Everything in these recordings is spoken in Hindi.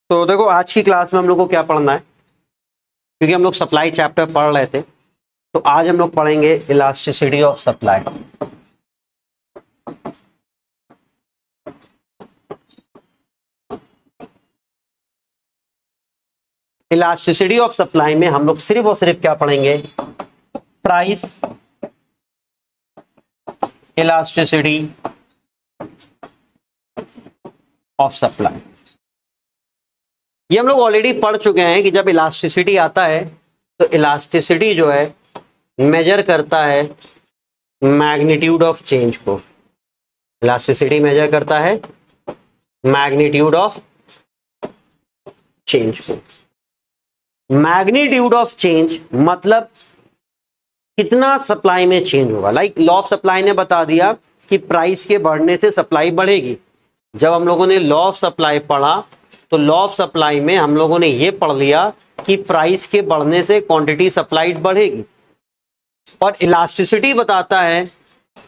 तो देखो आज की क्लास में हम लोग को क्या पढ़ना है, क्योंकि हम लोग सप्लाई चैप्टर पढ़ रहे थे, तो आज हम लोग पढ़ेंगे elasticity of supply. Elasticity of supply में हम लोग सिर्फ और सिर्फ क्या पढ़ेंगे, प्राइस इलास्टिसिटी ऑफ सप्लाई। ये हम लोग ऑलरेडी पढ़ चुके हैं कि जब इलास्टिसिटी आता है तो इलास्टिसिटी जो है मेजर करता है मैग्नीट्यूड ऑफ चेंज को। इलास्टिसिटी मेजर करता है मैग्नीट्यूड ऑफ चेंज को। मैग्नीट्यूड ऑफ चेंज मतलब कितना सप्लाई में चेंज होगा। लाइक लॉ ऑफ सप्लाई ने बता दिया कि प्राइस के बढ़ने से सप्लाई बढ़ेगी। जब हम लोगों ने लॉ ऑफ सप्लाई पढ़ा तो लॉ ऑफ सप्लाई में हम लोगों ने ये पढ़ लिया कि प्राइस के बढ़ने से क्वांटिटी सप्लाइड बढ़ेगी, और इलास्टिसिटी बताता है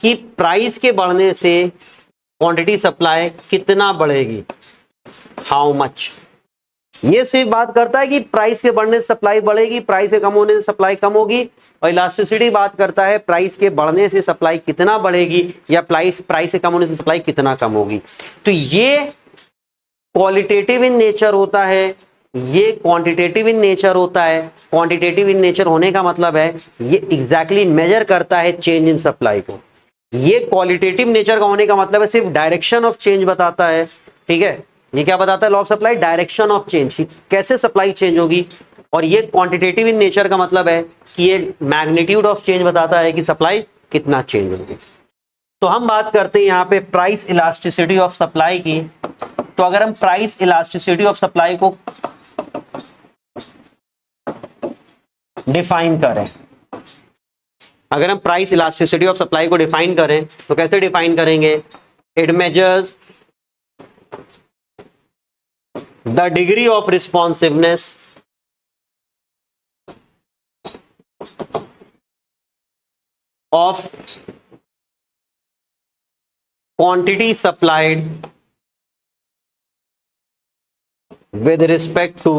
कि प्राइस के बढ़ने से क्वांटिटी सप्लाई कितना बढ़ेगी, हाउ मच। ये सिर्फ बात करता है कि प्राइस के बढ़ने से सप्लाई बढ़ेगी, प्राइस के कम होने से सप्लाई कम होगी, और इलास्टिसिटी बात करता है प्राइस के बढ़ने से सप्लाई कितना बढ़ेगी या प्राइस के कम होने से सप्लाई कितना कम होगी। तो ये क्वालिटेटिव इन नेचर होता है, ये क्वांटिटेटिव इन नेचर होता है। क्वांटिटेटिव इन नेचर होने का मतलब है ये एग्जैक्टली मेजर करता है चेंज इन सप्लाई को। ये क्वालिटेटिव नेचर का होने का मतलब है सिर्फ डायरेक्शन ऑफ चेंज बताता है। ठीक है, ये क्या बताता है law of supply, direction of change, कैसे सप्लाई चेंज होगी। और ये क्वांटिटेटिव इन नेचर का मतलब है कि ये मैग्नीट्यूड ऑफ चेंज बताता है कि सप्लाई कितना चेंज होगी। तो हम बात करते हैं यहाँ पे प्राइस इलास्टिसिटी ऑफ सप्लाई की। तो अगर हम प्राइस इलास्टिसिटी ऑफ सप्लाई को डिफाइन करें, अगर हम प्राइस इलास्टिसिटी ऑफ सप्लाई को डिफाइन करें तो कैसे डिफाइन करेंगे, it measures the degree of responsiveness of quantity supplied with respect to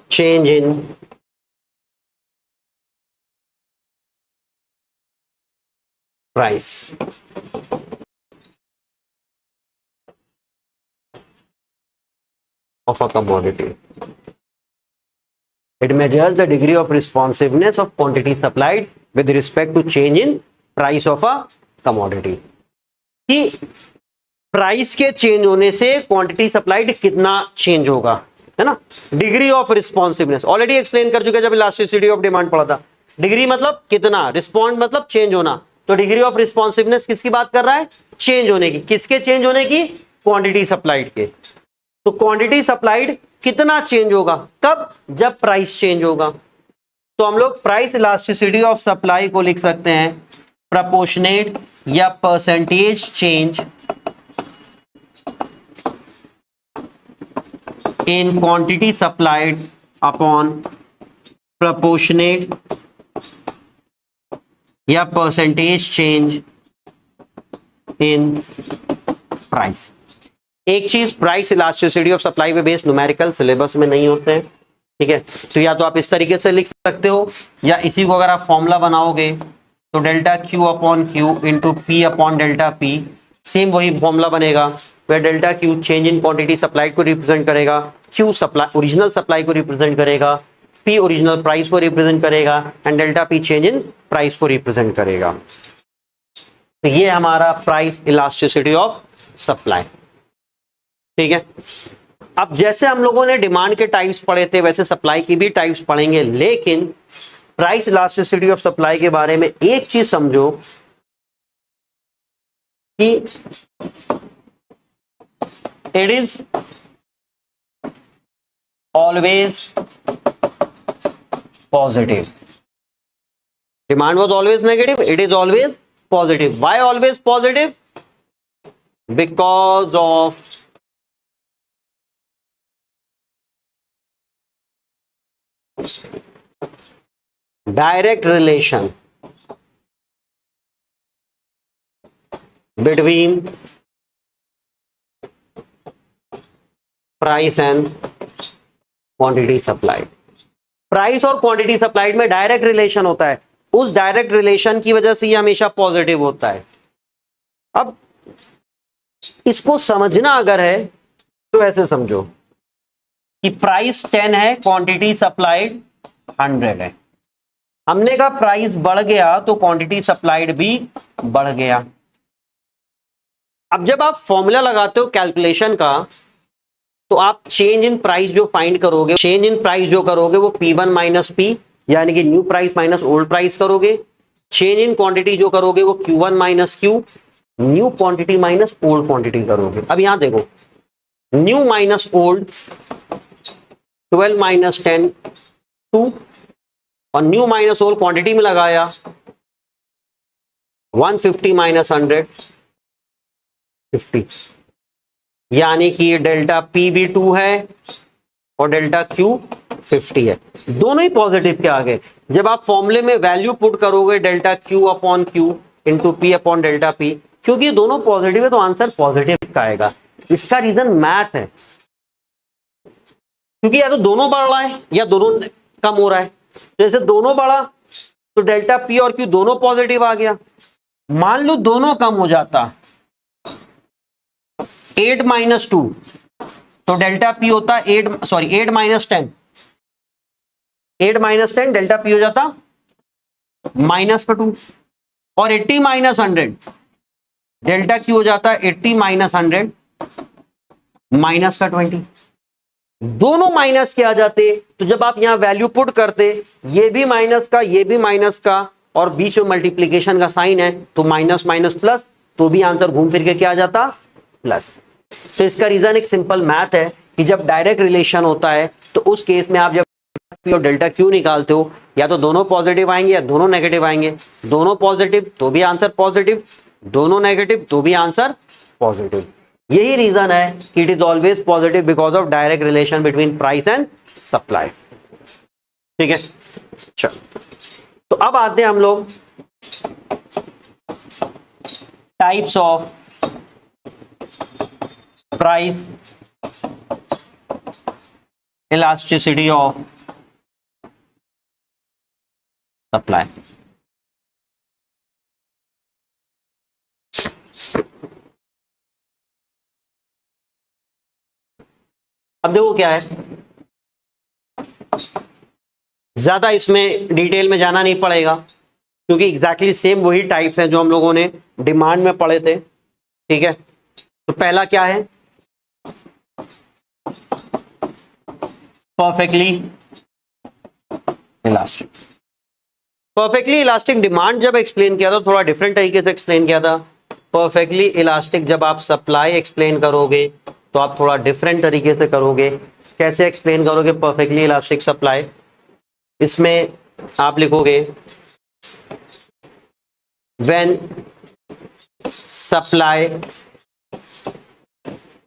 change in price। Of a commodity. It measures the degree of responsiveness of quantity supplied with respect to change in price of a commodity। कि प्राइस के चेंज होने से क्वांटिटी सप्लाइड कितना चेंज होगा, है ना। Degree of responsiveness already explain कर चुके हैं जब इलास्टिसिटी ऑफ डिमांड पढ़ा था। डिग्री मतलब कितना, रिस्पॉन्ड मतलब चेंज होना। तो डिग्री ऑफ रिस्पॉन्सिवनेस किसकी बात कर रहा है, चेंज होने की। किसके चेंज होने की, क्वांटिटी सप्लाइड के। तो क्वांटिटी सप्लाइड कितना चेंज होगा, कब, जब प्राइस चेंज होगा। तो हम लोग प्राइस इलास्टिसिटी ऑफ सप्लाई को लिख सकते हैं प्रोपोर्शनेट या percentage change in quantity supplied upon proportionate या परसेंटेज चेंज इन प्राइस। एक चीज, प्राइस इलास्टिसिटी ऑफ सप्लाई पे बेस्ड न्यूमेरिकल सिलेबस में नहीं होते हैं। ठीक है, तो या तो आप इस तरीके से लिख सकते हो, या इसी को अगर आप फॉर्मूला बनाओगे तो delta Q upon Q into P upon delta P, same वही फॉर्मूला बनेगा, where delta Q change in quantity supplied को रिप्रेजेंट करेगा, क्यू सप्लाई ओरिजिनल सप्लाई को रिप्रेजेंट करेगा, पी ओरिजिनल प्राइस को रिप्रेजेंट करेगा, and delta P change in price को रिप्रेजेंट करेगा। तो ये हमारा प्राइस इलास्टिसिटी ऑफ सप्लाई। ठीक है, अब जैसे हम लोगों ने डिमांड के टाइप्स पढ़े थे वैसे सप्लाई की भी टाइप्स पढ़ेंगे, लेकिन प्राइस इलास्टिसिटी ऑफ सप्लाई के बारे में एक चीज समझो कि it is always positive. Demand was always negative, it is always positive. Why always positive, because of direct relation between price and quantity supplied. Price और क्वांटिटी सप्लाइड में डायरेक्ट रिलेशन होता है, उस डायरेक्ट रिलेशन की वजह से ये हमेशा पॉजिटिव होता है। अब इसको समझना अगर है तो ऐसे समझो कि प्राइस 10 है, क्वांटिटी सप्लाइड 100 है। हमने कहा प्राइस बढ़ गया तो क्वांटिटी सप्लाइड भी बढ़ गया। अब जब आप फॉर्मूला लगाते हो कैलकुलेशन का, तो आप चेंज इन प्राइस जो फाइंड करोगे, चेंज इन प्राइस जो करोगे वो P1 माइनस P यानी कि new price minus old price करोगे। चेंज इन क्वांटिटी जो करोगे वो Q1 minus Q, new quantity minus old quantity करोगे। अब यहां देखो, न्यू माइनस ओल्ड 12 माइनस 10 2, और न्यू माइनस ओल्ड क्वांटिटी में लगाया 150 माइनस 100 50, यानी कि डेल्टा P भी 2 है और डेल्टा Q 50 है। दोनों ही पॉजिटिव के आगे। जब आप फॉर्मूले में वैल्यू पुट करोगे delta Q upon Q into P upon delta P, क्योंकि दोनों पॉजिटिव है तो आंसर पॉजिटिव का आएगा। इसका रीजन मैथ है, क्योंकि या तो दोनों बढ़ रहा है या दोनों कम हो रहा है। जैसे दोनों बढ़ा तो डेल्टा P और Q दोनों पॉजिटिव आ गया। मान लो दोनों कम हो जाता, 8 माइनस 2, तो डेल्टा P होता 8 माइनस 10, 8 माइनस 10 डेल्टा P हो जाता माइनस का 2, और 80 माइनस 100 डेल्टा Q हो जाता 80 माइनस 100 माइनस का 20। दोनों माइनस के आ जाते, तो जब आप यहां वैल्यू पुट करते, ये भी माइनस का ये भी माइनस का, और बीच में मल्टीप्लीकेशन का साइन है तो माइनस माइनस प्लस, तो भी आंसर घूम फिर के क्या आ जाता प्लस। तो इसका रीजन एक सिंपल मैथ है कि जब डायरेक्ट रिलेशन होता है तो उस केस में आप जब P और डेल्टा Q निकालते हो, या तो दोनों पॉजिटिव आएंगे या दोनों नेगेटिव आएंगे। दोनों पॉजिटिव तो भी आंसर पॉजिटिव, दोनों नेगेटिव तो भी आंसर पॉजिटिव। यही रीजन है कि it is always positive because of direct relation between price and supply. ठीक है, चलो तो अब आते हैं हम लोग types of price elasticity of supply. अब देखो क्या है, ज्यादा इसमें डिटेल में जाना नहीं पड़ेगा, क्योंकि एग्जैक्टली सेम वही टाइप्स हैं जो हम लोगों ने डिमांड में पढ़े थे। ठीक है, तो पहला क्या है, perfectly elastic. Perfectly elastic demand जब एक्सप्लेन किया था थोड़ा डिफरेंट तरीके से एक्सप्लेन किया था। परफेक्टली इलास्टिक जब आप सप्लाई एक्सप्लेन करोगे तो आप थोड़ा डिफरेंट तरीके से करोगे। कैसे एक्सप्लेन करोगे परफेक्टली इलास्टिक सप्लाई? इसमें आप लिखोगे when supply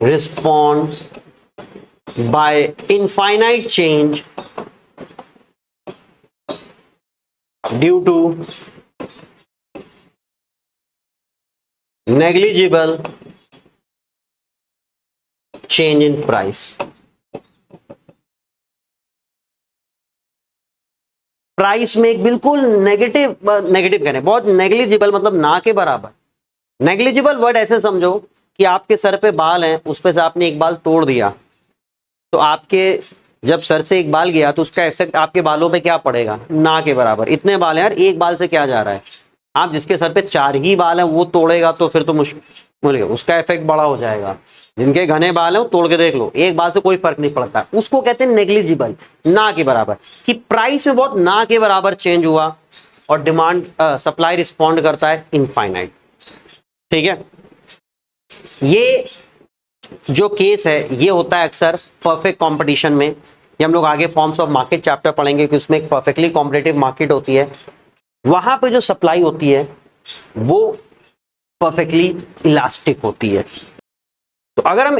respond by infinite change due to negligible change in price। Price में एक बिल्कुल नेगेटिव कह बहुत नेग्लिजिबल मतलब ना के बराबर। नेग्लिजिबल वर्ड ऐसे समझो कि आपके सर पे बाल हैं, उस पे से आपने एक बाल तोड़ दिया, तो आपके जब सर से एक बाल गया तो उसका इफेक्ट आपके बालों पे क्या पड़ेगा, ना के बराबर। इतने बाल हैं यार, एक बाल से क्या जा रहा है। आप जिसके सर पे 4 ही बाल हैं वो तोड़ेगा तो फिर तो मुश्किल, उसका इफेक्ट बड़ा हो जाएगा। जिनके घने बाल हैं वो तोड़ के देख लो, एक बाल से कोई फर्क नहीं पड़ता, उसको कहते हैं नेग्लिजिबल, ना के बराबर। कि प्राइस में बहुत ना के बराबर चेंज हुआ और डिमांड सप्लाई रिस्पॉन्ड करता है इनफाइनाइट। ठीक है, ये जो केस है ये होता है अक्सर परफेक्ट कंपटीशन में। ये हम लोग आगे फॉर्म्स ऑफ मार्केट चैप्टर पढ़ेंगे कि उसमें एक परफेक्टली कॉम्पिटिटिव मार्केट होती है, वहां पे जो सप्लाई होती है वो परफेक्टली इलास्टिक होती है। तो अगर हम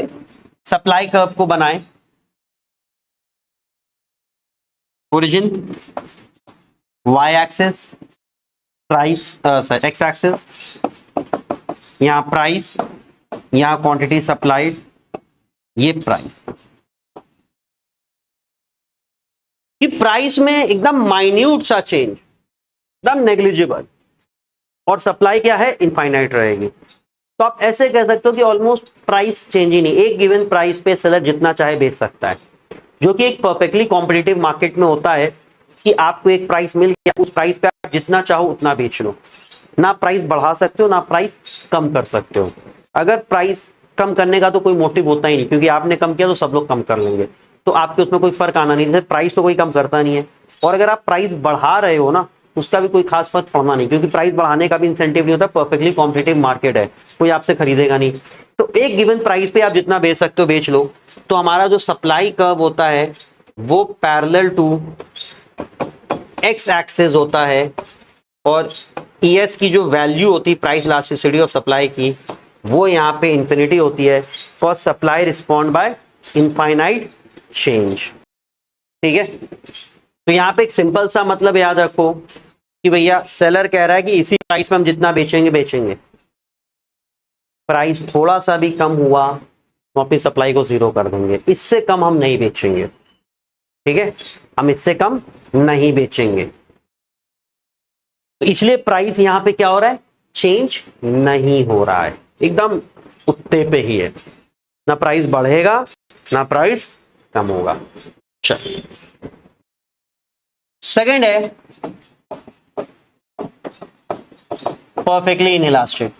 सप्लाई कर्व को बनाएं, origin y axis, price x axis, यहां प्राइस, यहां क्वांटिटी सप्लाइड, ये प्राइस। कि प्राइस में एकदम माइन्यूट सा चेंज, एकदम नेग्लिजिबल, और सप्लाई क्या है, इनफाइनाइट रहेगी। तो आप ऐसे कह सकते हो कि ऑलमोस्ट प्राइस चेंज ही नहीं, एक गिवन प्राइस पे सेलर जितना चाहे बेच सकता है, जो कि एक परफेक्टली कॉम्पिटिटिव मार्केट में होता है कि आपको एक प्राइस मिल गया, उस प्राइस पे आप जितना चाहो उतना बेच लो, ना प्राइस बढ़ा सकते हो ना प्राइस कम कर सकते हो। अगर प्राइस कम करने का तो कोई मोटिव होता ही नहीं, क्योंकि आपने कम किया तो सब लोग कम कर लेंगे, तो आपके उसमें कोई फर्क आना नहीं, जैसे प्राइस तो कोई कम करता नहीं है। और अगर आप प्राइस बढ़ा रहे हो ना, उसका भी कोई खास फर्क पड़ना नहीं, क्योंकि प्राइस बढ़ाने का भी इंसेंटिव नहीं होता, परफेक्टली कॉम्पिटिटिव मार्केट है, कोई आपसे खरीदेगा नहीं। तो एक गिवन प्राइस पे आप जितना बेच सकते हो बेच लो। तो हमारा जो सप्लाई कर्व होता है वो पैरेलल टू एक्स एक्सिस होता है, और ES की जो वैल्यू होती है, प्राइस इलास्टिसिटी ऑफ सप्लाई की, वो यहाँ पे इंफिनिटी होती है for supply respond by infinite change. ठीक है, तो यहाँ पे एक सिंपल सा मतलब याद रखो कि भैया सेलर कह रहा है कि इसी प्राइस पे हम जितना बेचेंगे बेचेंगे, प्राइस थोड़ा सा भी कम हुआ तो अपनी सप्लाई को जीरो कर देंगे, इससे कम हम नहीं बेचेंगे। ठीक है, हम इससे कम नहीं बेचेंगे। तो इसलिए प्राइस यहां पे क्या हो रहा है, चेंज नहीं हो रहा है, एकदम उत्ते पे ही है, ना प्राइस बढ़ेगा ना प्राइस कम होगा। चलिए सेकंड है परफेक्टली इनइलास्टिक।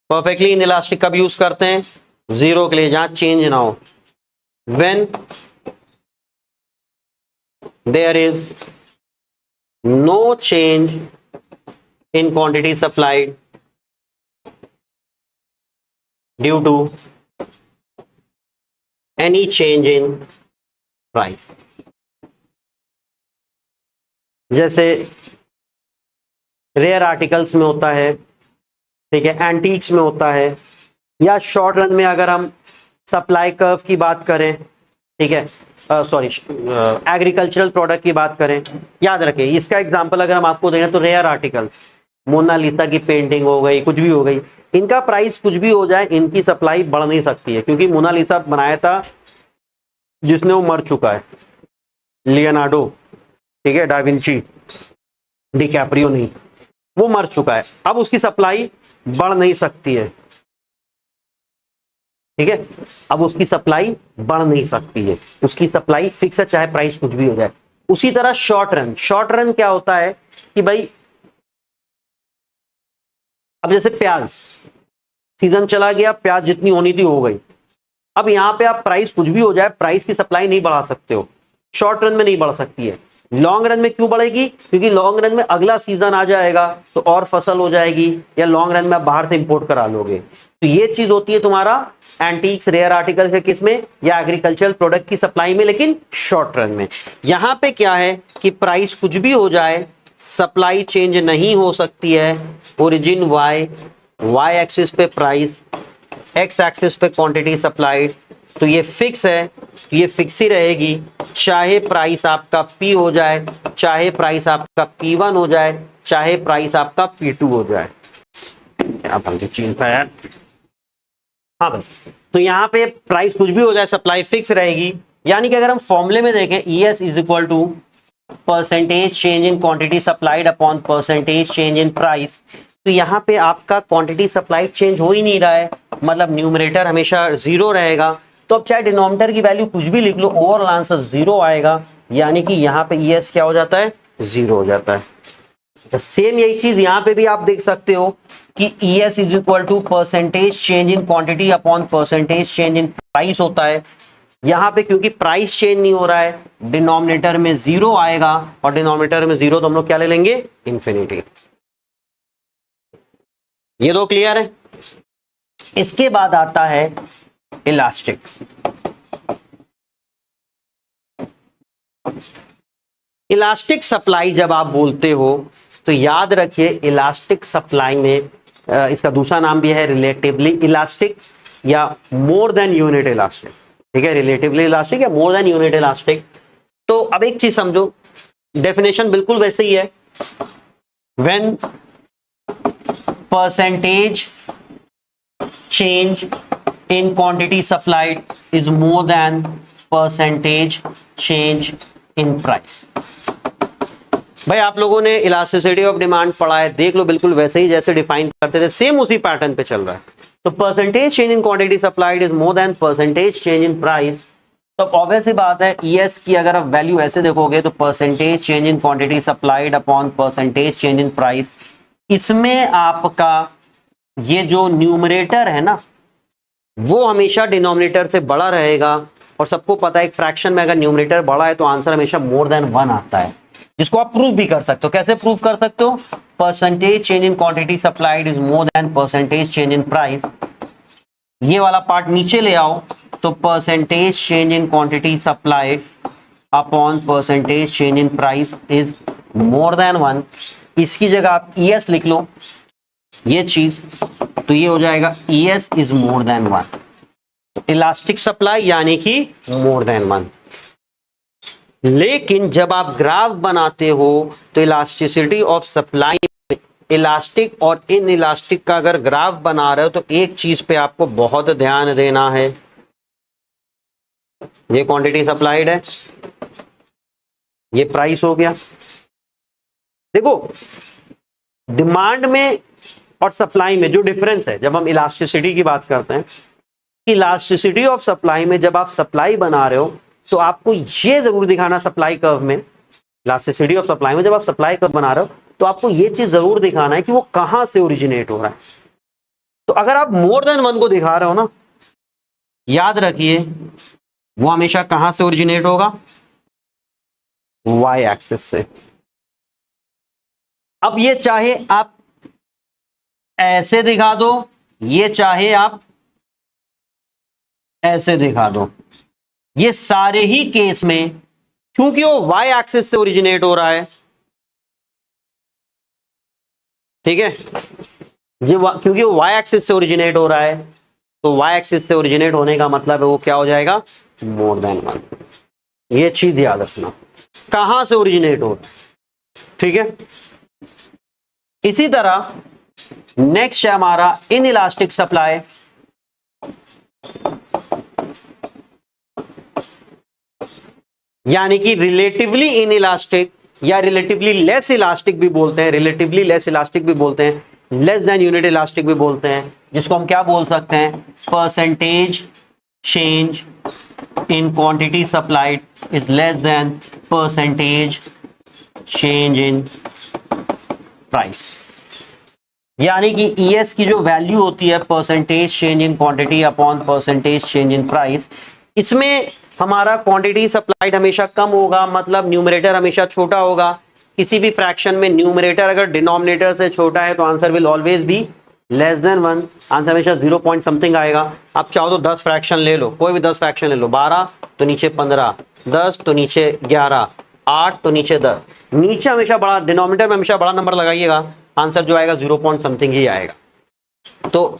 परफेक्टली इनइलास्टिक कब यूज करते हैं, जीरो के लिए, जहां चेंज ना हो। When there is no change in quantity supplied due to any change in price। जैसे रेयर आर्टिकल्स में होता है, ठीक है, एंटीक्स में होता है, या शॉर्ट रन में अगर हम सप्लाई कर्व की बात करें, ठीक है, सॉरी एग्रीकल्चरल प्रोडक्ट की बात करें, याद रखें इसका एग्जांपल अगर हम आपको दें तो रेयर आर्टिकल्स, मोनालिसा की पेंटिंग हो गई, कुछ भी हो गई, इनका प्राइस कुछ भी हो जाए, इनकी सप्लाई बढ़ नहीं सकती है, क्योंकि मोनालिसा बनाया था जिसने वो मर चुका है, लियोनार्डो, ठीक है, डाविंची, डिकैप्रियो नहीं, वो मर चुका है, अब उसकी सप्लाई बढ़ नहीं सकती है। ठीक है, अब उसकी सप्लाई बढ़ नहीं सकती है, उसकी सप्लाई फिक्स है, चाहे प्राइस कुछ भी हो जाए। उसी तरह शॉर्ट रन, शॉर्ट रन क्या होता है कि भाई अब जैसे प्याज सीजन चला गया, प्याज जितनी होनी थी हो गई, अब यहां पे आप प्राइस कुछ भी हो जाए, प्राइस की सप्लाई नहीं बढ़ा सकते हो, शॉर्ट रन में नहीं बढ़ सकती है। लॉन्ग रन में क्यों बढ़ेगी, क्योंकि लॉन्ग रन में अगला सीजन आ जाएगा तो और फसल हो जाएगी, या लॉन्ग रन में आप बाहर से इंपोर्ट करा लोगे। तो ये चीज होती है तुम्हारा एंटीक्स रेयर आर्टिकल के किस में, या एग्रीकल्चरल प्रोडक्ट की सप्लाई में, लेकिन शॉर्ट रन में। यहां पे क्या है कि प्राइस कुछ भी हो जाए, सप्लाई चेंज नहीं हो सकती है। ओरिजिन वाई एक्सिस पे प्राइस, एक्स एक्सिस पे क्वांटिटी सप्लाइड, तो ये फिक्स है, ये फिक्स ही रहेगी, चाहे प्राइस आपका P हो जाए, चाहे प्राइस आपका P1 हो जाए, चाहे प्राइस आपका P2 हो जाए। अब हम जो चीज था यार, हाँ भाई, तो यहाँ पे प्राइस कुछ भी हो जाए, सप्लाई फिक्स रहेगी। यानी कि अगर हम फॉर्मूले में देखें, ES is equal to percentage change in quantity supplied upon percentage change in price, तो यहाँ पे आपका क्वांटिटी सप्लाइड चेंज हो ही नहीं रहा है, मतलब न्यूमरेटर हमेशा जीरो रहेगा। तो अब चाहे डिनोमिनेटर की वैल्यू कुछ भी लिख लो, ओवरऑल आंसर जीरो आएगा, यानी कि यहाँ पे ES क्या हो जाता है, जीरो हो जाता है। अच्छा, सेम यही चीज यहाँ पे भी आप देख सकते हो कि ES is equal to percentage change in quantity upon percentage change in price होता है। यहाँ पे क्योंकि प्राइस चेंज नहीं हो रहा है, डिनोमिनेटर में जीरो आएगा, और डिनोमिनेटर में जीरो तो हम लोग क्या ले लेंगे, इंफिनिटी। ये दो क्लियर है। इसके बाद आता है इलास्टिक। इलास्टिक सप्लाई जब आप बोलते हो तो याद रखिए, इलास्टिक सप्लाई में इसका दूसरा नाम भी है रिलेटिवली इलास्टिक या मोर देन यूनिट इलास्टिक। ठीक है, रिलेटिवली इलास्टिक या मोर देन यूनिट इलास्टिक। तो अब एक चीज समझो, डेफिनेशन बिल्कुल वैसे ही है। When percentage change in quantity supplied is more than percentage change in price। भाई आप लोगों ने इलास्टिसिटी ऑफ डिमांड पढ़ा है, देख लो बिल्कुल वैसे ही जैसे डिफाइन करते थे, सेम उसी पैटर्न पे चल रहा है। तो percentage change in quantity supplied is more then percentage change in price. तो ऑब्वियस सी बात है ईएस की अगर आप वैल्यू ऐसे देखोगे तो percentage change in quantity supplied upon percentage change in price, इसमें आपका ये जो न्यूमरेटर है ना वो हमेशा डिनोमिनेटर से बड़ा रहेगा। और सबको पता है एक फ्रैक्शन में अगर न्यूमरेटर बड़ा है तो आंसर हमेशा मोर देन 1 आता है, जिसको आप प्रूव भी कर सकते हो। कैसे प्रूव कर सकते हो? Percentage change in quantity supplied is more then percentage change in price. ये वाला पार्ट नीचे ले आओ तो percentage change in quantity supplied upon percentage change in price is more than 1। इसकी जगह आप ईएस लिख लो ये चीज, तो ये हो जाएगा ईएस is more than 1। Elastic supply यानी कि मोर देन 1। लेकिन जब आप ग्राफ बनाते हो तो इलास्टिसिटी ऑफ सप्लाई, इलास्टिक और इन इलास्टिक का अगर ग्राफ बना रहे हो तो एक चीज पे आपको बहुत ध्यान देना है। ये क्वांटिटी सप्लाइड है, ये प्राइस हो गया। देखो डिमांड में और सप्लाई में जो डिफरेंस है, जब हम इलास्टिसिटी की बात करते हैं, इलास्टिसिटी ऑफ सप्लाई में जब आप सप्लाई बना रहे हो तो आपको ये जरूर दिखाना सप्लाई कर्व में, इलास्टिसिटी ऑफ सप्लाई में जब आप सप्लाई कर्व बना रहे हो तो आपको ये चीज जरूर दिखाना है कि वो कहां से ओरिजिनेट हो रहा है। तो अगर आप मोर देन 1 को दिखा रहे हो ना, याद रखिए वो हमेशा कहां से ओरिजिनेट होगा? वाई एक्सिस से। अब ये चाहे आप ऐसे दिखा दो, ये चाहे आप ऐसे दिखा दो, ये सारे ही केस में क्योंकि वो वाई एक्सिस से ओरिजिनेट हो रहा है, ठीक है, ये क्योंकि वो वाई एक्सिस से ओरिजिनेट हो रहा है तो वाई एक्सिस से ओरिजिनेट होने का मतलब है वो क्या हो जाएगा? मोर देन 1। ये चीज याद रखना, कहां से ओरिजिनेट हो रहा है, ठीक है। इसी तरह नेक्स्ट है हमारा इन इलास्टिक सप्लाई। यानी कि रिलेटिवली इन इलास्टिक या रिलेटिवली लेस इलास्टिक भी बोलते हैं, रिलेटिवली लेस इलास्टिक भी बोलते हैं, लेस देन यूनिट इलास्टिक भी बोलते हैं, जिसको हम क्या बोल सकते हैं? Percentage change in quantity supplied is less then percentage change in price. यानी कि ईएस की जो वैल्यू होती है percentage change in quantity upon percentage change in price, इसमें हमारा क्वांटिटी सप्लाइड हमेशा कम होगा, मतलब न्यूमरेटर हमेशा छोटा होगा। किसी भी फ्रैक्शन में न्यूमरेटर अगर डिनोमिनेटर से छोटा है तो answer will always be less than 1। Answer हमेशा 0 पॉइंट समथिंग आएगा। आप चाहो तो 10 फ्रैक्शन ले लो, कोई भी 10 फ्रैक्शन ले लो, 12 तो नीचे 15, 10 तो नीचे 11, 8 तो नीचे 10, नीचे हमेशा बड़ा, डिनोमिनेटर में हमेशा बड़ा नंबर लगाइएगा, आंसर जो आएगा 0 पॉइंट समथिंग ही आएगा। तो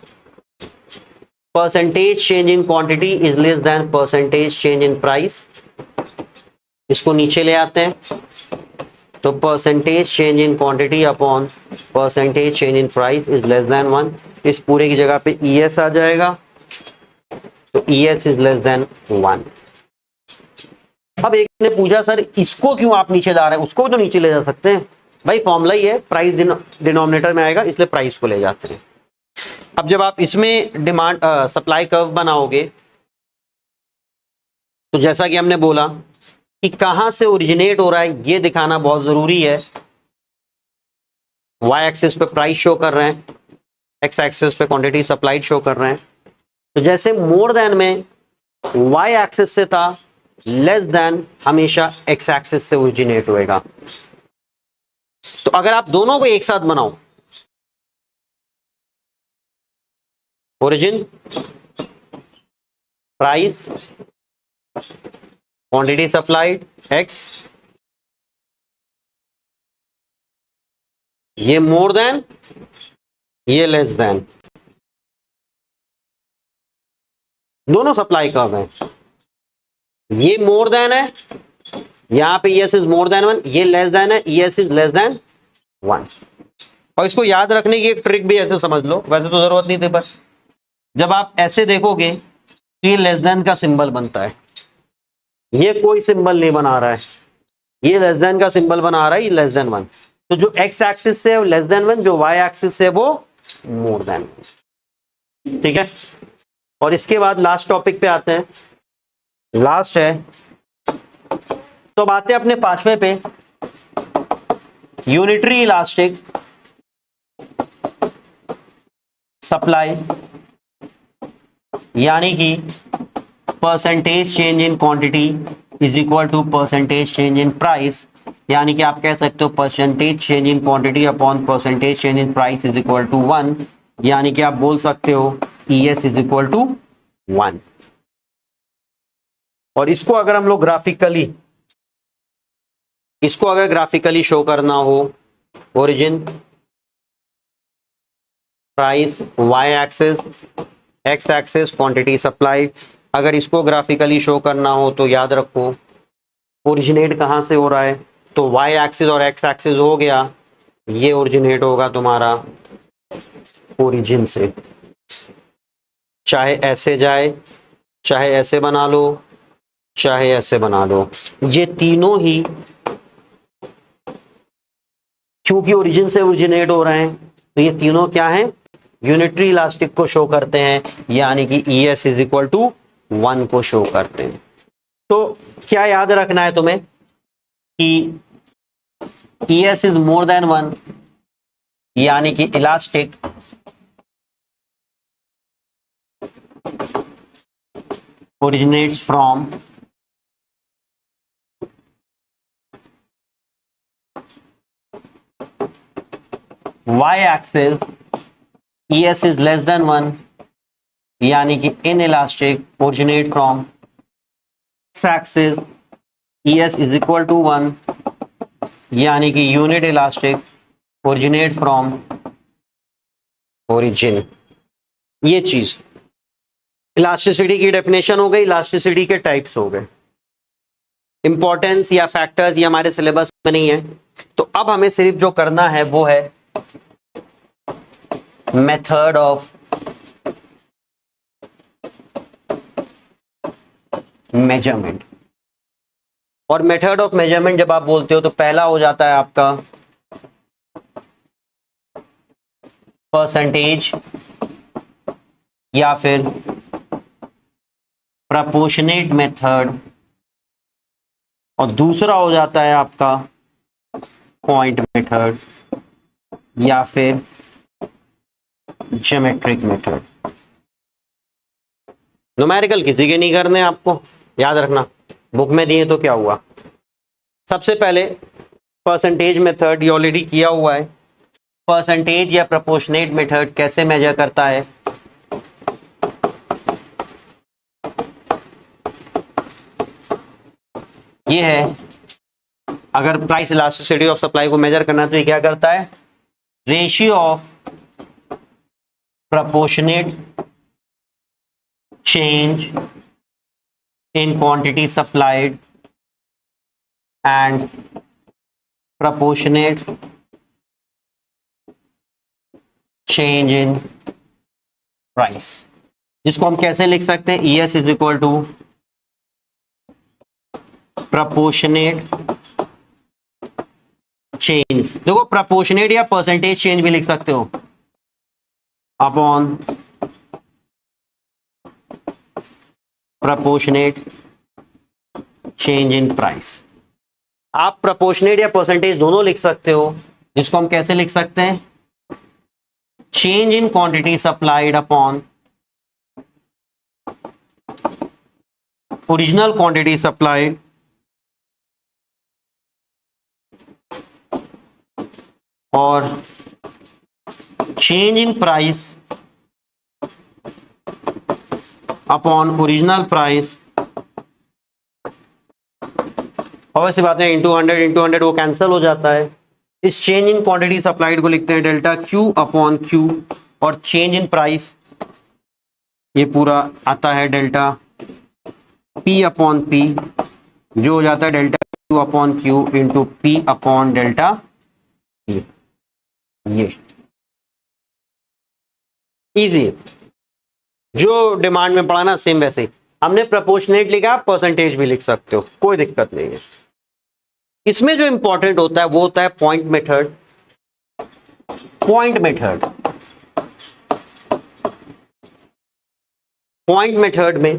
percentage change in quantity is less then percentage change in price, इसको नीचे ले आते हैं तो percentage change in quantity upon percentage change in price is less than 1। इस पूरे की जगह पे ईएस आ जाएगा, तो ईएस इज लेस देन 1। अब एक ने पूछा सर इसको क्यों आप नीचे ला रहे हैं, उसको भी तो नीचे ले जा सकते हैं। भाई फॉर्मूला ही है, प्राइस डिनोमिनेटर में आएगा इसलिए प्राइस को ले जाते हैं। अब जब आप इसमें डिमांड सप्लाई कर्व बनाओगे तो जैसा कि हमने बोला कि कहां से ओरिजिनेट हो रहा है ये दिखाना बहुत जरूरी है। वाई एक्सिस पे प्राइस शो कर रहे हैं, एक्स एक्सिस पे क्वांटिटी सप्लाइड शो कर रहे हैं। तो जैसे मोर देन में वाई एक्सिस से था, लेस देन हमेशा एक्स एक्सिस से ओरिजिनेट होएगा। तो अगर आप दोनों को एक साथ बनाओ, origin, price, quantity supplied, x, ये मोर देन, ये लेस देन, दोनों सप्लाई कर्व है। ये मोर देन है, यहां पे ES इज मोर देन 1, ये लेस देन है, ES इज लेस देन 1। और इसको याद रखने की एक ट्रिक भी ऐसे समझ लो, वैसे तो जरूरत नहीं थी, पर जब आप ऐसे देखोगे तो ये लेस देन का सिंबल बनता है, ये कोई सिंबल नहीं बना रहा है, ये लेस देन का सिंबल बना रहा है, ये लेस देन वन। तो जो एक्स एक्सिस से है वो लेस देन वन, जो वाई एक्सिस से है वो मोर देन। ठीक है, और इसके बाद लास्ट टॉपिक पे आते हैं, लास्ट है तो बातें अपने पांचवें पे, यूनिटरी इलास्टिक सप्लाई, यानी कि percentage change in quantity is equal to percentage change in price, यानी कि आप कह सकते हो percentage change in quantity upon percentage change in price is equal to 1, यानी कि आप बोल सकते हो ES इज इक्वल टू 1। और इसको अगर हम लोग ग्राफिकली शो करना हो, origin, price, Y axis, X axis, quantity supplied, अगर इसको ग्राफिकली शो करना हो तो याद रखो ओरिजिनेट कहां से हो रहा है, तो वाई एक्सिस और एक्स एक्सिस हो गया, ये ओरिजिनेट होगा तुम्हारा ओरिजिन से, चाहे ऐसे जाए, चाहे ऐसे बना लो, चाहे ऐसे बना लो, ये तीनों ही क्योंकि ओरिजिन से ओरिजिनेट हो रहे हैं तो ये तीनों क्या हैं, यूनिटरी इलास्टिक को शो करते हैं, यानी कि ES इज इक्वल टू 1 को शो करते हैं। तो क्या याद रखना है तुम्हें कि ES इज मोर देन 1, यानी कि elastic originates from y-axis, ES is less than 1, यानी कि inelastic originate from x-axis, ES is equal to 1, यानी कि unit elastic originate from origin। ये चीज इलास्टिसिटी की डेफिनेशन हो गई, इलास्टिसिटी के टाइप्स हो गए, इंपॉर्टेंस या फैक्टर्स ये हमारे सिलेबस में नहीं है, तो अब हमें सिर्फ जो करना है वो है मेथड ऑफ मेजरमेंट। और मेथड ऑफ मेजरमेंट जब आप बोलते हो तो पहला हो जाता है आपका परसेंटेज या फिर प्रोपोर्शनेट मेथड, और दूसरा हो जाता है आपका पॉइंट मेथड या फिर ज्योमेट्रिक मेथड। न्यूमेरिकल किसी के नहीं करने, आपको याद रखना, बुक में दिए तो क्या हुआ। सबसे पहले परसेंटेज मेथड ये ऑलरेडी किया हुआ है। परसेंटेज या प्रोपोर्शनेट मेथड कैसे मेजर करता है, ये है, अगर प्राइस इलास्टिसिटी ऑफ सप्लाई को मेजर करना है तो ये क्या करता है, ratio of proportionate change in quantity supplied and proportionate change in price, जिसको हम कैसे लिख सकते हैं, ES is equal to proportionate change. देखो प्रोपोर्शनेट या परसेंटेज चेंज भी लिख सकते हो, upon proportionate change in price. आप प्रोपोर्शनेट या परसेंटेज दोनों लिख सकते हो, जिसको हम कैसे लिख सकते हैं, change in quantity supplied upon original quantity supplied और change in price upon original price, और वैसे बात है इंटू 100 वो कैंसिल हो जाता है। इस चेंज इन क्वांटिटी सप्लाइड को लिखते हैं डेल्टा Q अपॉन Q, और चेंज इन प्राइस ये पूरा आता है डेल्टा P अपॉन P, जो हो जाता है delta Q upon Q into P upon delta P। ये इजी है, जो डिमांड में पढ़ा ना सेम वैसे ही। हमने प्रोपोर्शनेट लिखा, परसेंटेज भी लिख सकते हो, कोई दिक्कत नहीं है। इसमें जो इंपॉर्टेंट होता है वो होता है point method. Point method, point method में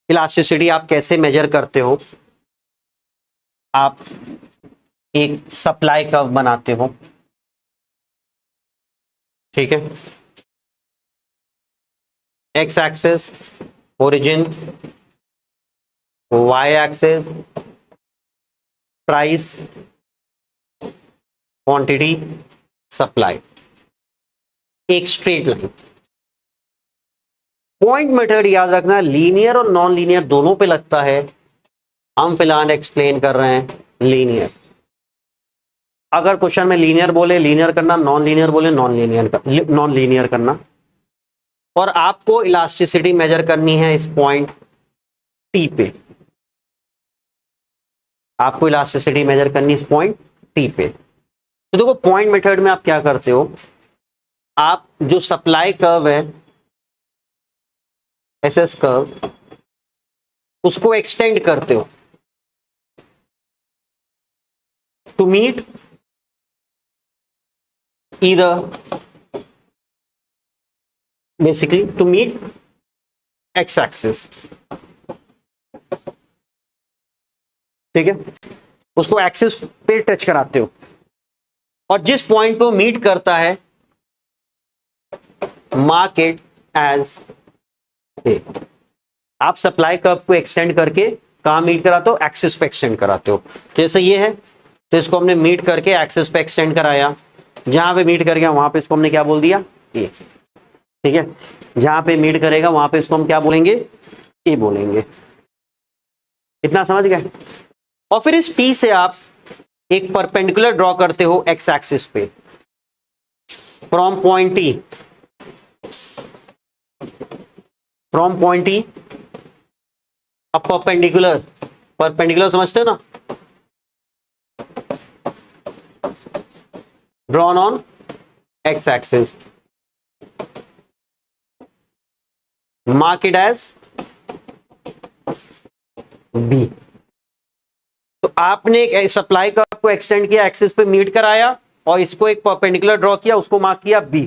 इलास्टिसिटी आप कैसे मेजर करते हो? आप एक सप्लाई कर्व बनाते हो, ठीक है, X axis origin, Y axis price, quantity, supply, एक स्ट्रेट लाइन। पॉइंट मेथड याद रखना लीनियर और नॉन लीनियर दोनों पे लगता है। हम फिलहाल एक्सप्लेन कर रहे हैं लीनियर। अगर क्वेश्चन में लीनियर बोले लीनियर करना, नॉन लीनियर बोले नॉन लीनियर करना। और आपको इलास्टिसिटी मेजर करनी है इस पॉइंट टी पे। आपको इलास्टिसिटी मेजर करनी इस पॉइंट टी पे। तो देखो पॉइंट मेथड में आप क्या करते हो, आप जो सप्लाई कर्व है एसएस कर्व, उसको एक्सटेंड करते हो to meet either, basically to meet X axis, ठीक है, उसको एक्सिस पे टच कराते हो और जिस पॉइंट पे मीट करता है मार्क इट एज ए। आप सप्लाई कर्व को एक्सटेंड करके कहां मीट कराते हो? एक्सिस पे एक्सटेंड कराते हो। जैसे ये है तो इसको हमने मीट करके एक्सिस पे एक्सटेंड कराया, जहां पे मीट कर गया वहां पे इसको हमने क्या बोल दिया? ए, ठीक है। जहां पे मीट करेगा वहां पे इसको हम क्या बोलेंगे? ए बोलेंगे। इतना समझ गए? और फिर इस टी से आप एक परपेंडिकुलर ड्रॉ करते हो एक्स एक्सिस पे, from point T, from point T अब परपेंडिकुलर, परपेंडिकुलर समझते हो ना, drawn on X axis, mark it as B. तो आपने एक सप्लाई कर्व को एक्सटेंड किया, एक्सिस पे मीट कराया और इसको एक परपेंडिकुलर ड्रॉ किया, उसको मार्क किया बी।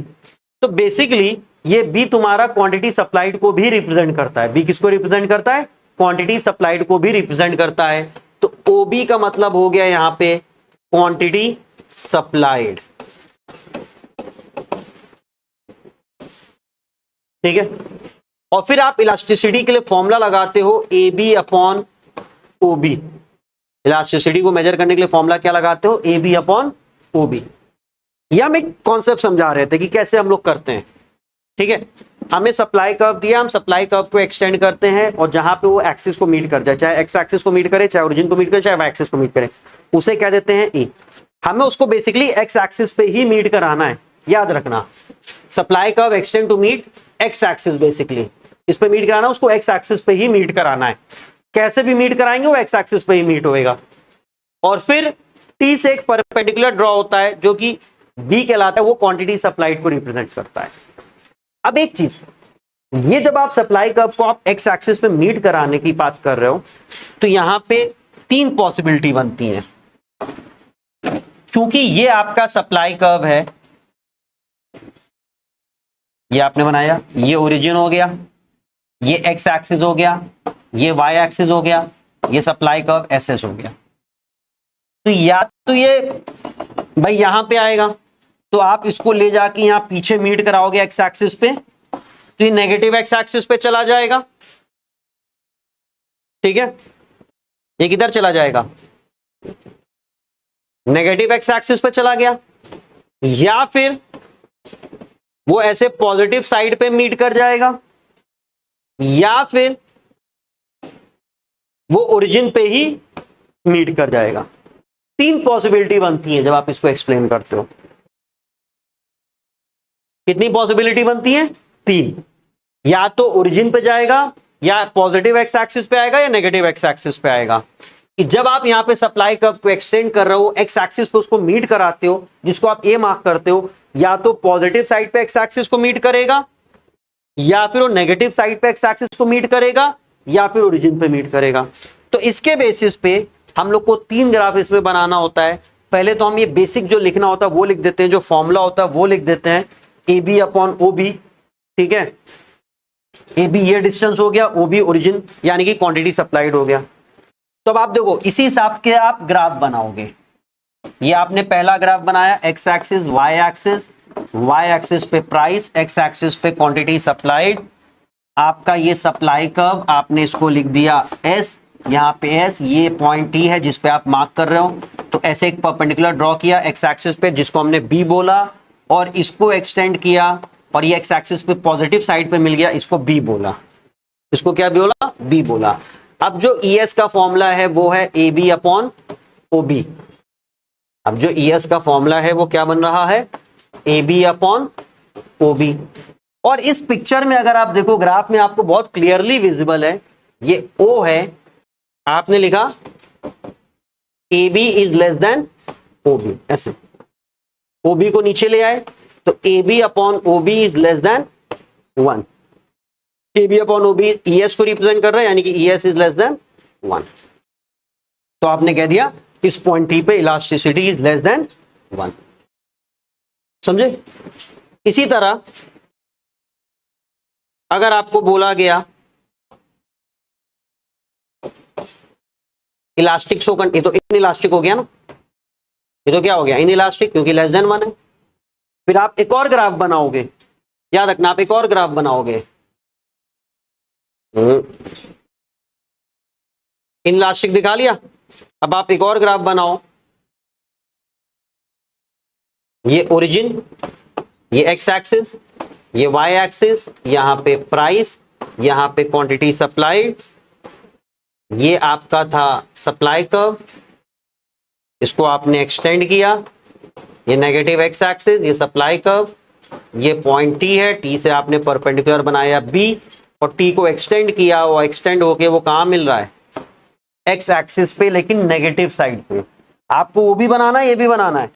तो बेसिकली ये बी तुम्हारा क्वांटिटी सप्लाइड को भी रिप्रेजेंट करता है। बी किसको रिप्रेजेंट करता है? क्वांटिटी सप्लाइड को भी रिप्रेजेंट करता है। तो ओबी का मतलब हो गया यहां पे क्वांटिटी सप्लाइड, ठीक है। और फिर आप इलास्टिसिटी के लिए फॉर्मूला लगाते हो A B upon O B. Elasticity को मेजर करने के लिए फॉर्मूला क्या लगाते हो? A B upon O B. यह हम एक कॉन्सेप्ट समझा रहे थे कि कैसे हम लोग करते हैं, ठीक है। हमें सप्लाई कर्व दिया, हम सप्लाई कर्व को एक्सटेंड करते हैं और जहां पे वो एक्सिस को मीट कर जाए, चाहे एक्स एक्सिस को मीट करे, चाहे ओरिजिन को मीट करे, चाहे वाई एक्सिस को मीट करे, उसे क्या देते हैं? ए। हमें उसको बेसिकली एक्स एक्सिस पे ही मीट कराना है, याद रखना। Supply curve extend to meet X axis, basically इस पे मीट कराना, उसको एक्स एक्सिस पे ही मीट कराना है। कैसे भी मीट कराएंगे वो एक्स एक्सिस पे ही मीट होएगा। और फिर टी से एक परपेंडिकुलर ड्रॉ होता है जो कि बी कहलाता है, वो क्वांटिटी सप्लाइड को रिप्रेजेंट करता है। अब एक चीज, ये जब आप सप्लाई कर्व को आप एक्स एक्सिस पे मीट कराने की बात कर रहे हो तो यहां पे तीन पॉसिबिलिटी बनती हैं। क्योंकि ये आपका सप्लाई कर्व है, ये आपने बनाया, ये ओरिजिन हो गया, ये एक्स एक्सिस हो गया, ये वाई एक्सिस हो गया, ये सप्लाई कर्व एस एस हो गया। तो या तो ये भाई यहां पे आएगा तो आप इसको ले जाके यहां पीछे मीट कराओगे एक्स एक्सिस पे, तो ये नेगेटिव एक्स एक्सिस पे चला जाएगा, ठीक है। ये किधर चला जाएगा? नेगेटिव एक्स एक्सिस पे चला गया। या फिर वो ऐसे पॉजिटिव साइड पे मीट कर जाएगा, या फिर वो ओरिजिन पे ही मीट कर जाएगा। तीन पॉसिबिलिटी बनती है जब आप इसको एक्सप्लेन करते हो। कितनी पॉसिबिलिटी बनती है? तीन। या तो ओरिजिन पे जाएगा, या पॉजिटिव एक्स एक्सिस पे आएगा, या नेगेटिव एक्स एक्सिस पे आएगा। कि जब आप यहां पे सप्लाई कर्व को एक्सटेंड कर रहे हो, एक्स एक्सिस पे उसको मीट कराते हो, जिसको आप ए मार्क करते हो, या तो पॉजिटिव साइड पे एक्स एक्सिस को मीट करेगा, या फिर वो नेगेटिव साइड पे एक्स एक्सिस को मीट करेगा, या फिर ओरिजिन पे मीट करेगा। तो इसके बेसिस पे हम लोग को 3 ग्राफ इसमें बनाना होता है। पहले तो हम ये बेसिक जो लिखना होता है वो लिख देते हैं, जो फॉर्मूला होता है वो लिख देते हैं, A B upon O B, ठीक है। ए बी ये डिस्टेंस हो गया, ओ बी ओरिजिन यानी कि क्वांटिटी सप्लाइड हो गया। तो अब आप देखो इसी हिसाब के आप ग्राफ बनाओगे। ये आपने पहला ग्राफ बनाया, एक्स एक्सिस वाई एक्सिस पे प्राइस, एक्स एक्सिस पे क्वांटिटी सप्लाइड। आपका ये सप्लाई कर्व आपने इसको लिख दिया एस, यहाँ पे एस, ये पॉइंट टी है जिस पे आप मार्क कर रहे हो। तो ऐसे एक परपेंडिकुलर ड्रॉ किया एक्स एक्सिस पे जिसको हमने बी बोला, और इसको एक्सटेंड किया और ये एक्स एक्सिस पे पॉजिटिव साइड पे मिल गया, इसको बी बोला। इसको क्या बोला? बी बोला। अब जो ES का फॉर्मूला है वो है A B upon O B. अब जो ES का फॉर्मूला है वो क्या बन रहा है? A B upon O B. और इस पिक्चर में अगर आप देखो ग्राफ में आपको बहुत क्लियरली विजिबल है, ये O है, आपने लिखा A B is less than O B, ऐसे ओ बी को नीचे ले आए तो A B upon O B is less than 1। A B upon O B ES को रिप्रेजेंट कर रहा है यानी कि ES इज लेस देन 1। तो आपने कह दिया इस पॉइंट T पे इलास्टिसिटी इज लेस देन 1। समझे? इसी तरह अगर आपको बोला गया इलास्टिक सो, ये तो इन इलास्टिक हो गया ना, ये तो क्या हो गया? इन इलास्टिक, क्योंकि लेस देन 1 है। फिर आप एक और ग्राफ बनाओगे, याद रखना आप एक और ग्राफ बनाओगे, इनलास्टिक दिखा लिया। अब आप एक और ग्राफ बनाओ, ये ओरिजिन, ये एक्स एक्सिस, ये वाई एक्सिस, यहां पे प्राइस, यहां पे क्वांटिटी सप्लाइड, ये आपका था सप्लाई कर्व, इसको आपने एक्सटेंड किया, ये नेगेटिव एक्स एक्सिस, ये सप्लाई कर्व, ये पॉइंट टी है, टी से आपने परपेंडिकुलर बनाया बी और टी को एक्सटेंड किया, वो एक्सटेंड होके वो कहां मिल रहा है? एक्स एक्सिस पे, लेकिन नेगेटिव साइड पे। आपको वो भी बनाना है, ये भी बनाना है।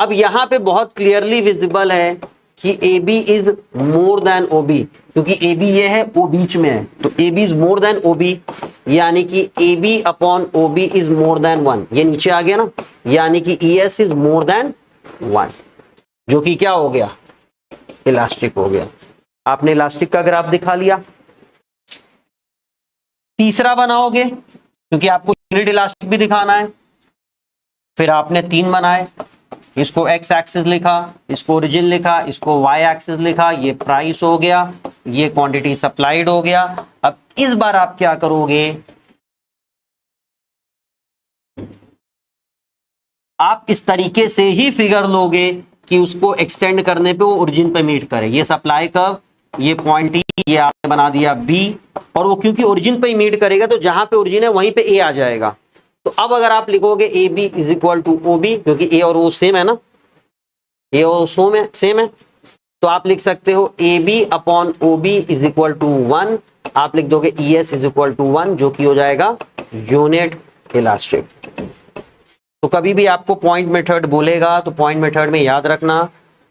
अब यहां पे बहुत क्लियरली विजिबल है कि A B is more than O B, क्योंकि ए बी ये है, ओ बीच में है, तो A B is more than O B, यानी कि A B upon O B is more than 1। ये नीचे आ गया ना, यानी कि ES इज मोर देन 1, जो कि क्या हो गया? इलास्टिक हो गया। आपने इलास्टिक का ग्राफ दिखा लिया। तीसरा बनाओगे, क्योंकि आपको यूनिट इलास्टिक भी दिखाना है। फिर आपने 3 बनाए, इसको एक्स एक्सिस लिखा, इसको ओरिजिन लिखा, इसको वाई एक्सिस लिखा, ये प्राइस हो गया, ये क्वांटिटी सप्लाइड हो गया। अब इस बार आप क्या करोगे? आप इस तरीके से ही फिगर लोगे कि उसको एक्सटेंड करने पे वो ओरिजिन पे मीट करे। ये सप्लाई कर्व, ये पॉइंट ये आपने बना दिया बी, और वो क्योंकि ओरिजिन पे ही मीट करेगा तो जहां पे ओरिजिन है वहीं पे ए आ जाएगा। तो अब अगर आप लिखोगे A B is equal to O B, क्योंकि ए और ओ सेम है ना, ए और सेम है, तो आप लिख सकते हो A B upon O B is equal to 1। आप लिख दोगे ES इज इक्वल टू 1, जो कि हो जाएगा यूनिट इलास्टिक। तो कभी भी आपको पॉइंट मेथड बोलेगा तो पॉइंट मेथड में याद रखना,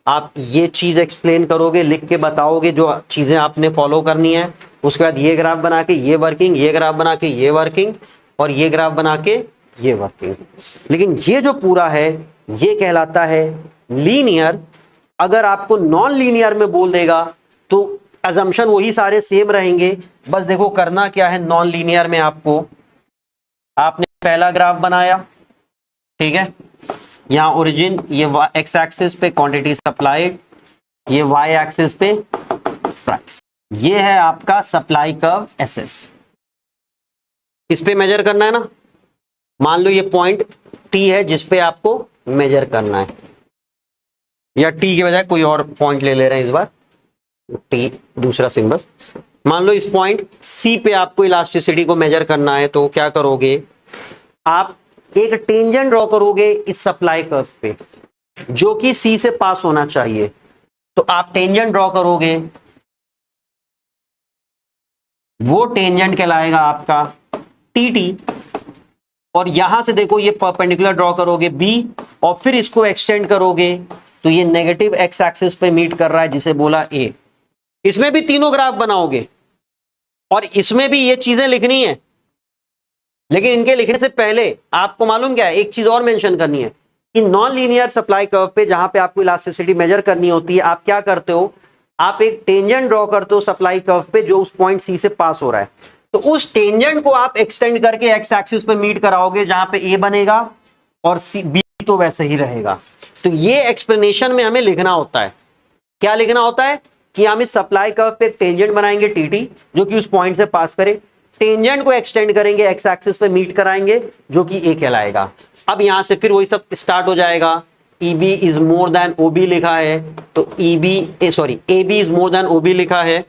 आप ये चीज एक्सप्लेन करोगे, लिख के बताओगे जो चीजें आपने फॉलो करनी है। उसके बाद ये ग्राफ बना के ये वर्किंग, ये ग्राफ बना के ये वर्किंग, और ये ग्राफ बना के ये वर्किंग। लेकिन ये जो पूरा है ये कहलाता है लीनियर। अगर आपको नॉन लीनियर में बोल देगा तो अजम्पशन वही सारे सेम रहेंगे, बस देखो करना क्या है नॉन लीनियर में। आपने पहला ग्राफ बनाया, ठीक है, यहाँ ओरिजिन, ये एक्स एक्सिस पे क्वांटिटी सप्लाइड, ये वाई एक्सिस पे प्राइस, ये है आपका सप्लाई कर्व SS। इस पे मेजर करना है ना, मान लो ये पॉइंट T है जिस पे आपको मेजर करना है, या T के बजाय कोई और पॉइंट ले रहे हैं इस बार, T दूसरा सिंबल। मान लो इस पॉइंट C पे आपको इलास्टिसिटी को मेजर करना है, तो क्या करोगे? आप एक टेंजेंट ड्रॉ करोगे इस सप्लाई कर्व पे, जो कि C से पास होना चाहिए। तो आप टेंजेंट ड्रॉ करोगे, वो टेंजेंट कहलाएगा आपका TT, और यहां से देखो ये परपेंडिकुलर ड्रॉ करोगे B, और फिर इसको एक्सटेंड करोगे तो ये नेगेटिव एक्स एक्सिस पे मीट कर रहा है जिसे बोला ए। इसमें भी तीनों ग्राफ बनाओगे और इसमें भी ये चीजें लिखनी है, लेकिन इनके लिखने से पहले आपको मालूम क्या है, एक चीज और मेंशन करनी है कि नॉन लीनियर सप्लाई कर्व पे जहां पे आपको इलास्टिसिटी मेजर करनी होती है, आप क्या करते हो, आप एक टेंजेंट ड्रॉ करते हो सप्लाई कर्व पे जो उस पॉइंट सी से पास हो रहा है। तो उस टेंजेंट को आप एक्सटेंड करके एक्स एक्सिस पे मीट कराओगे जहां पे ए बनेगा और सी बी तो वैसे ही रहेगा। तो ये एक्सप्लेनेशन में हमें लिखना होता है, क्या लिखना होता है कि हम इस सप्लाई कर्व पे एक टेंजेंट बनाएंगे टीटी जो कि उस पॉइंट से पास करे, टेंजेंट को एक्सटेंड करेंगे एक्स एक्सिस पे मीट कराएंगे जो कि ए कहलाएगा। अब यहां से फिर वही सब स्टार्ट हो जाएगा। EB is more then OB लिखा है तो AB is more then OB लिखा है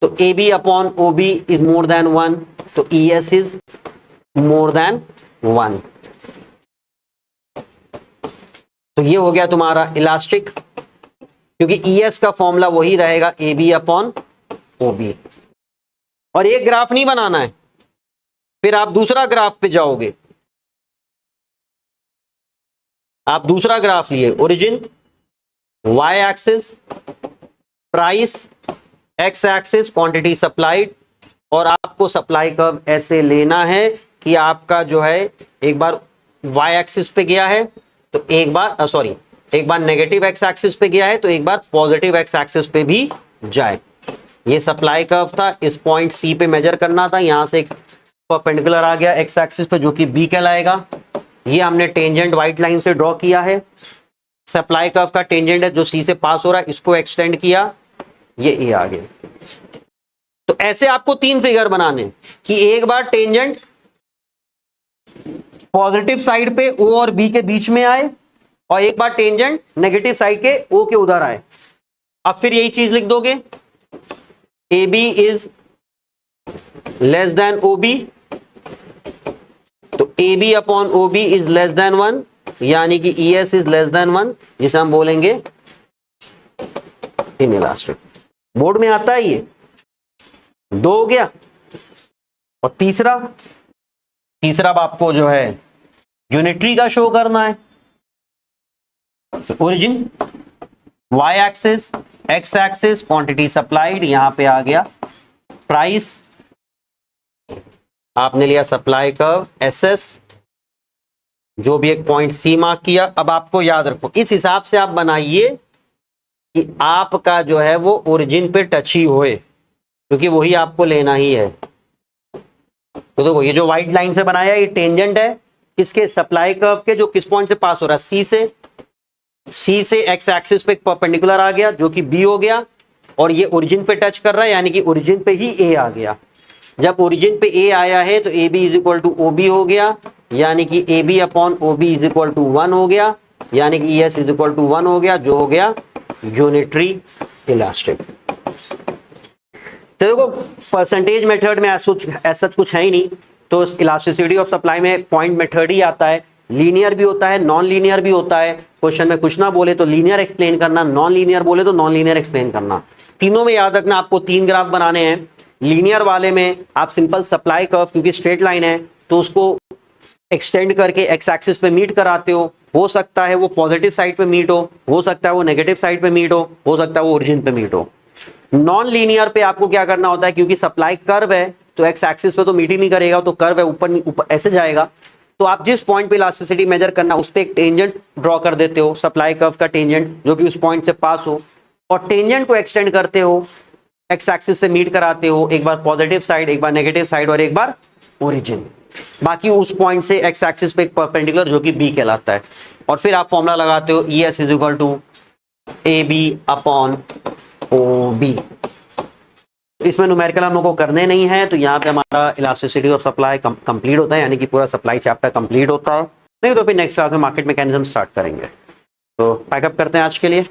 तो AB upon OB is more than 1 तो ES इज मोर देन 1। तो ये हो गया तुम्हारा इलास्टिक, क्योंकि ES का फॉर्मूला वही रहेगा AB अपॉन OB। और एक ग्राफ नहीं बनाना है, फिर आप दूसरा ग्राफ पे जाओगे, आप दूसरा ग्राफ लिए, origin y axis price, x axis quantity supplied, और आपको सप्लाई कर्व ऐसे लेना है कि आपका जो है एक बार y एक्सिस पे गया है तो एक बार नेगेटिव x एक्सिस पे गया है तो एक बार पॉजिटिव x एक्सिस पे भी जाए। ये सप्लाई कर्व था, इस पॉइंट C पे मेजर करना था, यहां से एक परपेंडिकुलर आ गया x एक्सिस पे जो कि B कहलाएगा। ये हमने टेंजेंट व्हाइट लाइन से ड्रॉ किया है, सप्लाई कर्व का टेंजेंट है जो सी से पास हो रहा है, इसको एक्सटेंड किया, ये ए आ गया। तो ऐसे आपको 3 फिगर बनाने कि एक बार टेंजेंट पॉजिटिव साइड पे ओ और बी के बीच में आए और एक बार टेंजेंट नेगेटिव साइड के ओ के उधर आए। अब फिर यही चीज लिख दोगे, A B is less than O B तो AB upon OB is less than 1 यानी कि ES इज लेस देन 1, जिसे हम बोलेंगे इनइलास्टिक। बोर्ड में आता है ये 2 हो गया। और तीसरा अब आपको जो है यूनिटरी का शो करना है। Origin y axis, x axis quantity supplied, यहां पे आ गया प्राइस, आपने लिया सप्लाई कर्व SS, जो भी एक पॉइंट C मार्क किया। अब आपको याद रखो, इस हिसाब से आप बनाइए कि आपका जो है वो ओरिजिन पे टच ही होए, क्योंकि वही आपको लेना ही है। तो देखो ये जो व्हाइट लाइन से बनाया ये टेंजेंट है किसके, सप्लाई कर्व के, जो किस पॉइंट से पास हो रहा है, C से x एक्सिस पे परपेंडिकुलर आ गया जो कि B हो गया, और ये ओरिजिन पे टच कर रहा है यानी कि ओरिजिन पे ही A आ गया। जब ओरिजिन पे A आया है तो AB is equal to OB हो गया, यानी कि AB upon OB is equal to 1 हो गया, यानी कि ES इज इक्वल टू 1 हो गया, जो हो गया यूनिटरी इलास्टिक। तो देखो परसेंटेज मेथड में ऐसा कुछ है ही नहीं, तो इलास्टिसिटी ऑफ सप्लाई में पॉइंट मेथड ही आता है। लीनियर भी होता है, नॉन लीनियर भी होता है। क्वेश्चन में कुछ ना बोले तो लीनियर एक्सप्लेन करना, नॉन लीनियर बोले तो नॉन लीनियर एक्सप्लेन करना। तीनों में याद रखना आपको 3 ग्राफ बनाने हैं। लीनियर वाले में आप सिंपल सप्लाई कर्व, क्योंकि स्ट्रेट लाइन है तो उसको एक्सटेंड करके एक्स एक्सिस पे मीट कराते हो सकता है वो पॉजिटिव साइड पे मीट हो सकता है वो नेगेटिव साइड पे मीट हो सकता है वो ओरिजिन पे मीट हो। नॉन लीनियर पे आपको क्या करना होता है, क्योंकि सप्लाई कर्व है तो एक्स एक्सिस पे तो मीट ही नहीं करेगा, तो कर्व है ऊपर ऐसे जाएगा, तो आप जिस पॉइंट पे इलास्टिसिटी मेजर करना उस पे एक टेंजेंट ड्रॉ कर देते हो, सप्लाई कर्व का टेंजेंट जो कि उस पॉइंट से पास हो, और टेंजेंट को एक्सटेंड करते हो, एक्स एक्सिस से मीट कराते हो, एक बार पॉजिटिव साइड, एक बार नेगेटिव साइड और एक बार ओरिजिन। बाकी उस पॉइंट से एक्स एक्सिस पे एक परपेंडिकुलर जो कि बी कहलाता है, और फिर आप फॉर्मूला लगाते हो ES is equal to AB upon OB। इसमें न्यूमेरिकल हम लोग को करने नहीं है, तो यहाँ पे हमारा इलास्टिसिटी ऑफ सप्लाई कंप्लीट होता है, यानी कि पूरा सप्लाई चैप्टर कंप्लीट होता है। नहीं तो फिर नेक्स्ट क्लास में मार्केट मैकेनिज्म स्टार्ट करेंगे। तो पैकअप करते हैं आज के लिए।